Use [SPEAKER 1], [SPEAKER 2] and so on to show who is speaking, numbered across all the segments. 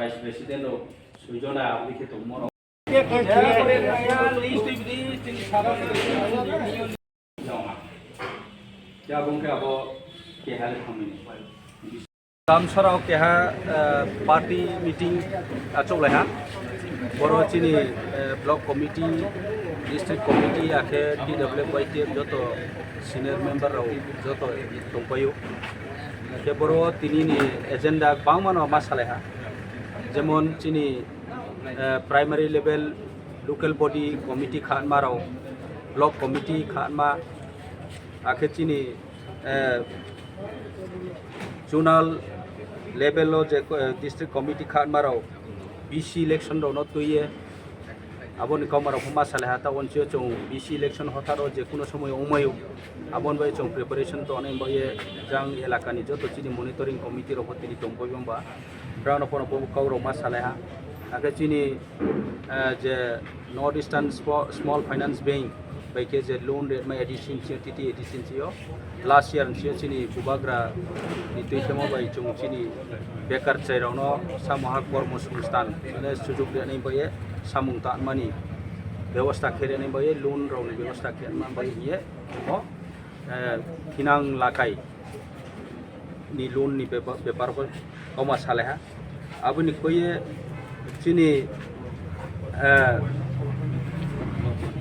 [SPEAKER 1] Vice President Sujona Abdike tomorrow.
[SPEAKER 2] Damsarao keha party meeting acholaha boro chini block committee district committee akhe DWYT joto senior member rao joto tongpayo ke boro tini ni agenda bangmano masaleha jemon chini primary level local body committee khanma rao block committee khanma akhe chini zonal level je district committee khanma rao BC election ro no tuye aboni kamara huma salaha ta onche chong BC election hotaro je kuno somoy omayo abon bai chong preparation to onem bai jang elaka ni joto chini monitoring committee ro hotini tombo bamba brown upon bobu kauro masalaha age chini je north eastern small finance bank by ke je loan rate my addition TT addition yo last year chini bubagra ni tuithemo bai chong chini bekar chairano samoha kormo sungstan ne sujug de nei bai samung ta mani ব্যবস্থা খেরে nei bai loan ro ni ব্যবস্থা খেরে man bai ye ho kinang lakai ni loan ni bepar ko koma saleha abuni koye chini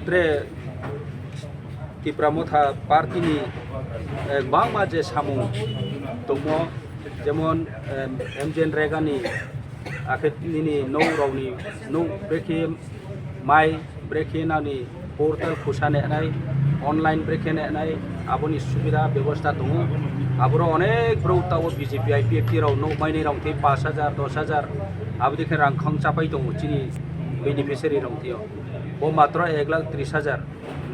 [SPEAKER 2] tre Tipramotha party ni bangma je samung tomo jemon MJN Rega ni akhet ni no roni no breke mai breke na ni portal khusane nai online breke nai aboni subida ব্যবস্থা tomo abro onek brota o BJP IPFT raw no mai ni raw te 5000 10000 abdi khe rang khang chapai tomo chini beneficiary raw tio o matra 1,30,000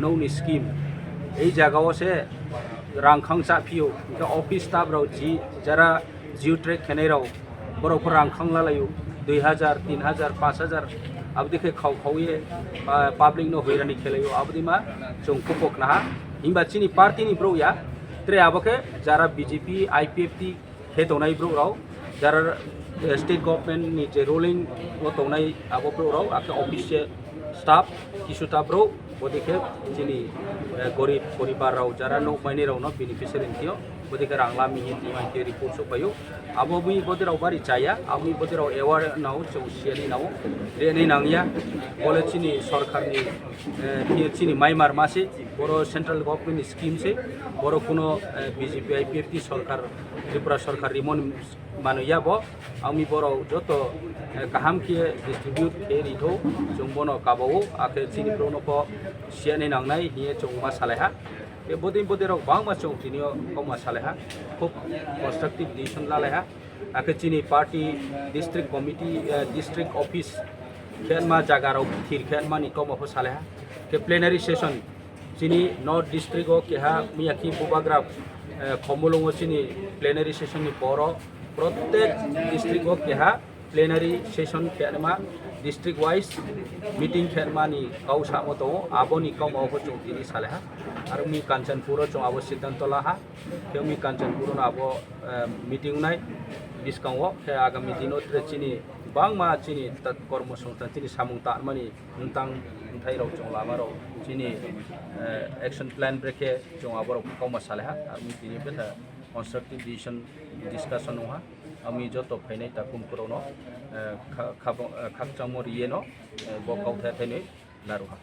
[SPEAKER 2] no ni scheme এই জায়গাও সে রাংখাং চাপিও office staff রাও জি যারা Jio trek খেনাই রাও বরফর রাংখাং লালাইও 2000 3000 5000 আবদিকে খাও খাওয়ে public no হইরানি খেলাইও আবদি মা চংকু পকনা হিমবা চিনি party নি bro yeah ত্রে আবকে যারা BJP IPFT হে দনাই bro রাও যারা state government নি যে রোলিং ও দনাই আবো ব্রো রাও আকে অফিস স্টাফ কিছু স্টাফ ব্রো বদিকে চিনি গরিব পরিবার রাও যারা নো মাইনে রাও না বেনিফিশিয়ারি নিও বদিকে রাংলা মিহি মাইকে রিপোর্ট সপায়ো আবো বুই বদি রাও বারি চায়া আমি বদি রাও এওয়ার নাও চৌসিয়ানি নাও রেনি নাংয়া বলে চিনি সরকারনি চিনি মাইমার মাসে বড় সেন্ট্রাল গভর্নমেন্ট স্কিম সে বড় কোনো বিজেপি আইপিএফটি সরকার ত্রিপুরা সরকার রিমন মানইয়া ব আমি বড় যত কাহাম কে ডিস্ট্রিবিউট কে রিথো জংবনো কাবাও আকে চিনি প্রনপ সিয়ানি নাংনাই হিয়ে চংমা সালেহা ए बदिन बदिराव बांमा चौथिनियो कमा सालेहा खूब कंस्ट्रक्टिव डिसीजन लालेहा आके चिनी party district committee district office खेनमा जागाराव थिर खेनमा नि कमा हो सालेहा के प्लेनरी सेशन चिनी नॉर्थ डिस्ट्रिक्ट ओ केहा मियाखि बुबाग्रा खमलंग चिनी प्लेनरी सेशन नि बरो प्रत्येक डिस्ट्रिक्ट ओ केहा प्लेनरी सेशन खेनमा डिस्ट्रिक्ट वाइज मीटिंग खेरमानी गाव सामतो आबोनी कमाव हो चौथिनि सालेहा आरो मी कांचनपुर चो आबो सिद्धांत लाहा के मी कांचनपुर न आबो मीटिंग नाय डिस्काउंट के आगामी दिनो त्रे चिनी बांगमा चिनी तत कर्म संस्थान चिनी सामुं तारमानी नोंतां नोंथाइ राव चो लामाराव चिनी एक्शन प्लान ब्रेके चो आबो कमा सालेहा आरो मी दिनि बेथा कंस्ट्रक्टिव डिसीजन डिस्कशन नहा আমি যত ফাইনাই তাকুম করনো খাকচামর ইয়ে ন বকাউ থাইনে লারুহা